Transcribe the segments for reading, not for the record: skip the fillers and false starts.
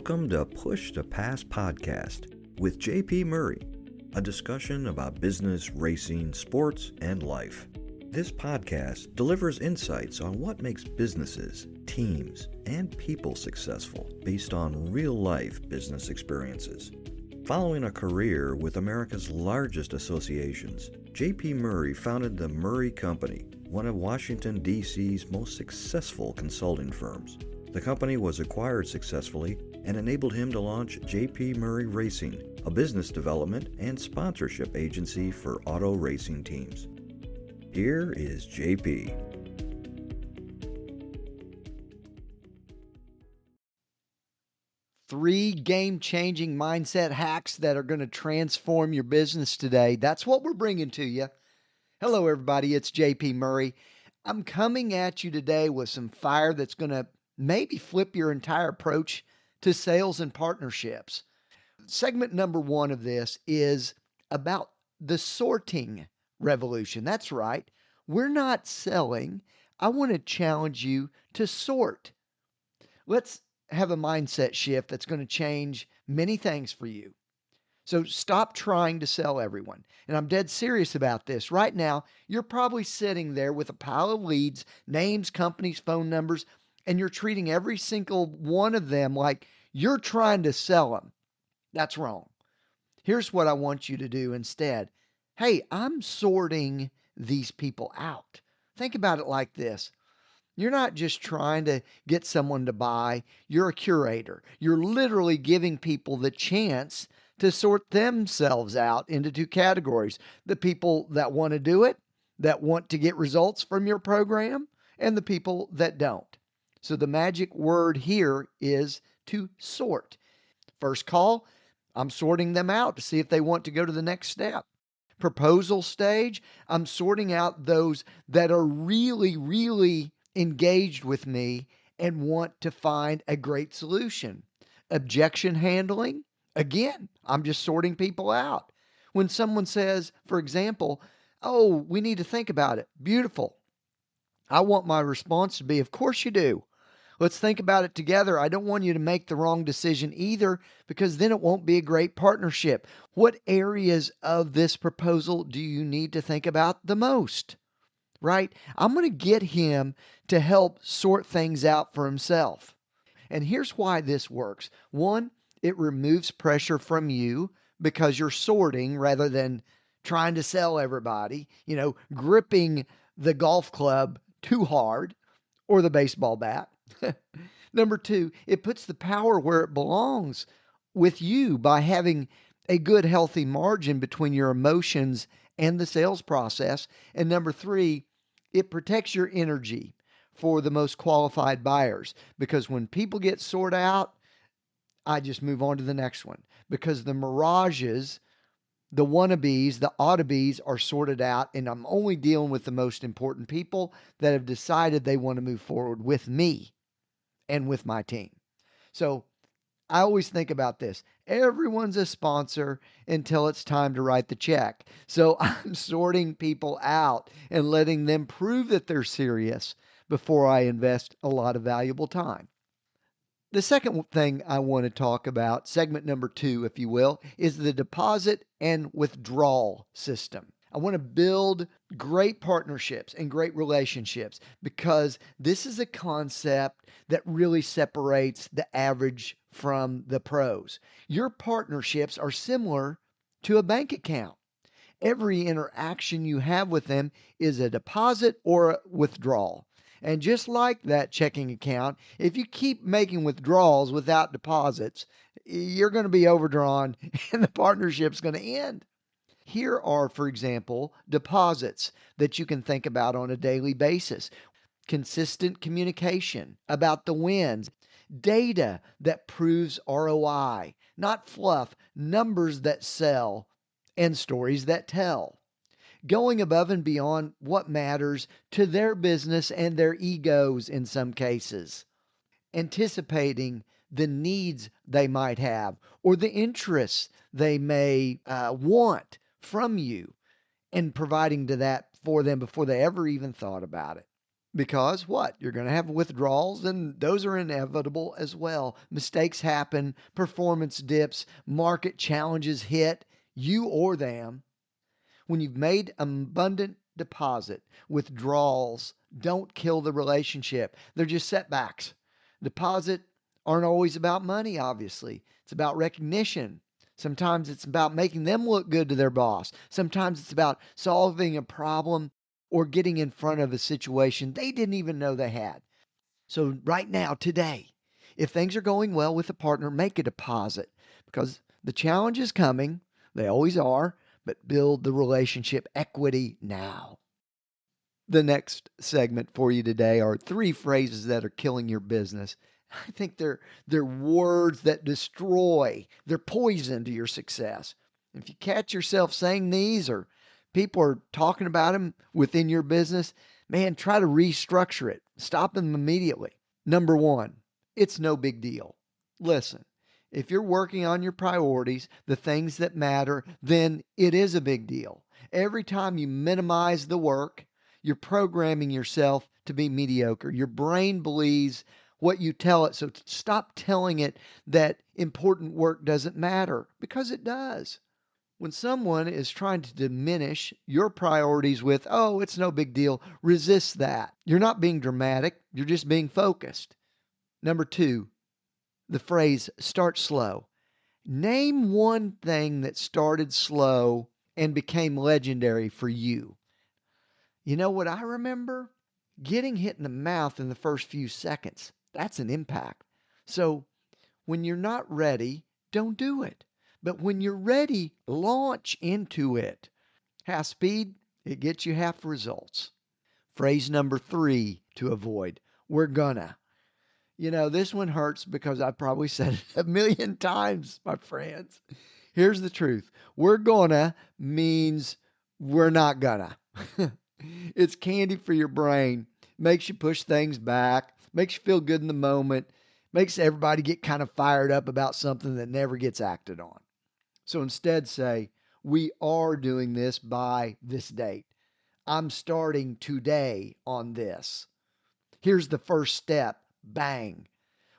Welcome to Push to Pass podcast with JP Murray, a discussion about business, racing, sports, and life. This podcast delivers insights on what makes businesses, teams, and people successful based on real-life business experiences. Following a career with America's largest associations, JP Murray founded the Murray Company, one of Washington, D.C.'s most successful consulting firms. The company was acquired successfully and enabled him to launch JP Murray Racing, a business development and sponsorship agency for auto racing teams. Here is JP. Three game-changing mindset hacks that are going to transform your business today. That's what we're bringing to you. Hello, everybody. It's JP Murray. I'm coming at you today with some fire that's going to maybe flip your entire approach to sales and partnerships. Segment number one of this is about the sorting revolution. That's right. We're not selling. I want to challenge you to sort. Let's have a mindset shift that's going to change many things for you. So stop trying to sell everyone. And I'm dead serious about this. Right now, you're probably sitting there with a pile of leads, names, companies, phone numbers, and you're treating every single one of them like you're trying to sell them. That's wrong. Here's what I want you to do instead. Hey, I'm sorting these people out. Think about it like this. You're not just trying to get someone to buy, you're a curator. You're literally giving people the chance to sort themselves out into two categories. The people that want to do it, that want to get results from your program, and the people that don't. So the magic word here is to sort. First call, I'm sorting them out to see if they want to go to the next step. Proposal stage, I'm sorting out those that are really engaged with me and want to find a great solution. Objection handling, again, I'm just sorting people out. When someone says, for example, oh, we need to think about it. Beautiful. I want my response to be, of course you do. Let's think about it together. I don't want you to make the wrong decision either, because then it won't be a great partnership. What areas of this proposal do you need to think about the most? Right? I'm going to get him to help sort things out for himself. And here's why this works. One, it removes pressure from you because you're sorting rather than trying to sell everybody, gripping the golf club too hard or the baseball bat. Number two, it puts the power where it belongs with you by having a good, healthy margin between your emotions and the sales process. And number three, it protects your energy for the most qualified buyers, because when people get sorted out, I just move on to the next one, because the mirages, the wannabes, the oughtabes are sorted out, and I'm only dealing with the most important people that have decided they want to move forward with me and with my team. So I always think about this. Everyone's a sponsor until it's time to write the check. So I'm sorting people out and letting them prove that they're serious before I invest a lot of valuable time. The second thing I want to talk about, segment number two, if you will, is the deposit and withdrawal system. I want to build great partnerships and great relationships, because this is a concept that really separates the average from the pros. Your partnerships are similar to a bank account. Every interaction you have with them is a deposit or a withdrawal. And just like that checking account, if you keep making withdrawals without deposits, you're going to be overdrawn and the partnership's going to end. Here are, for example, deposits that you can think about on a daily basis. Consistent communication about the wins, data that proves ROI, not fluff, numbers that sell, and stories that tell. Going above and beyond what matters to their business and their egos in some cases. Anticipating the needs they might have or the interests they may want from you, and providing to that for them before they ever even thought about it. Because what? You're going to have withdrawals, and those are inevitable as well. Mistakes happen, performance dips, market challenges hit you or them. When you've made abundant deposit, withdrawals don't kill the relationship. They're just setbacks. Deposit aren't always about money, obviously. It's about recognition. Sometimes it's about making them look good to their boss. Sometimes it's about solving a problem or getting in front of a situation they didn't even know they had. So, right now, today, if things are going well with a partner, make a deposit because the challenge is coming. They always are, but build the relationship equity now. The next segment for you today are 3 phrases that are killing your business. I think they're words that destroy, they're poison to your success. If you catch yourself saying these or people are talking about them within your business, man, try to restructure it. Stop them immediately. Number 1, it's no big deal. Listen, if you're working on your priorities, the things that matter, then it is a big deal. Every time you minimize the work, you're programming yourself to be mediocre. Your brain believes what you tell it. So stop telling it that important work doesn't matter because it does. When someone is trying to diminish your priorities with, oh, it's no big deal, resist that. You're not being dramatic, you're just being focused. Number 2, the phrase start slow. Name one thing that started slow and became legendary for you. You know what I remember? Getting hit in the mouth in the first few seconds. That's an impact. So when you're not ready, don't do it. But when you're ready, launch into it. Half speed, it gets you half results. Phrase number 3 to avoid. We're gonna. This one hurts because I probably said it a million times, my friends. Here's the truth. We're gonna means we're not gonna. It's candy for your brain. Makes you push things back. Makes you feel good in the moment. Makes everybody get kind of fired up about something that never gets acted on. So instead say, we are doing this by this date. I'm starting today on this. Here's the first step. Bang.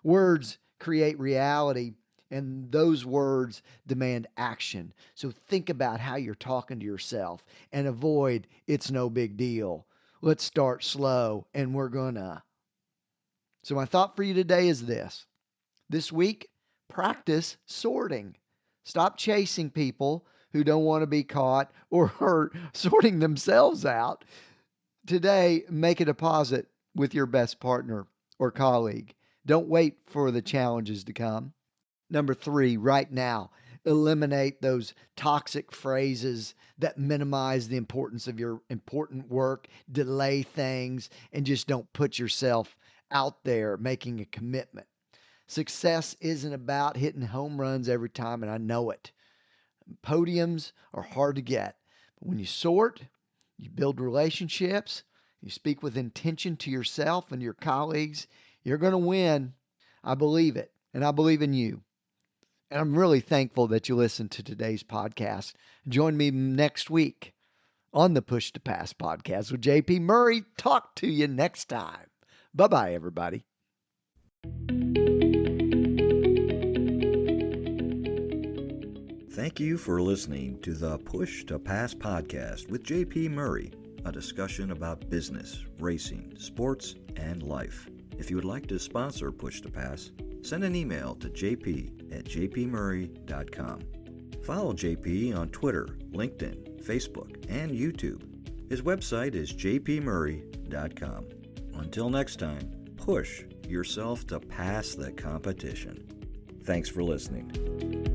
Words create reality, and those words demand action. So think about how you're talking to yourself and avoid it's no big deal. Let's start slow, and we're gonna. So my thought for you today is this. This week, practice sorting. Stop chasing people who don't want to be caught or sorting themselves out. Today, make a deposit with your best partner or colleague. Don't wait for the challenges to come. Number 3, right now, eliminate those toxic phrases that minimize the importance of your important work, delay things, and just don't put yourself out there making a commitment. Success isn't about hitting home runs every time, and I know it. Podiums are hard to get. But when you sort, you build relationships, you speak with intention to yourself and your colleagues, you're going to win. I believe it, and I believe in you. And I'm really thankful that you listened to today's podcast. Join me next week on the Push to Pass podcast with JP Murray. Talk to you next time. Bye-bye, everybody. Thank you for listening to the Push to Pass podcast with JP Murray, a discussion about business, racing, sports, and life. If you would like to sponsor Push to Pass, send an email to jp@jpmurray.com. Follow JP on Twitter, LinkedIn, Facebook, and YouTube. His website is jpmurray.com. Until next time, push yourself to pass the competition. Thanks for listening.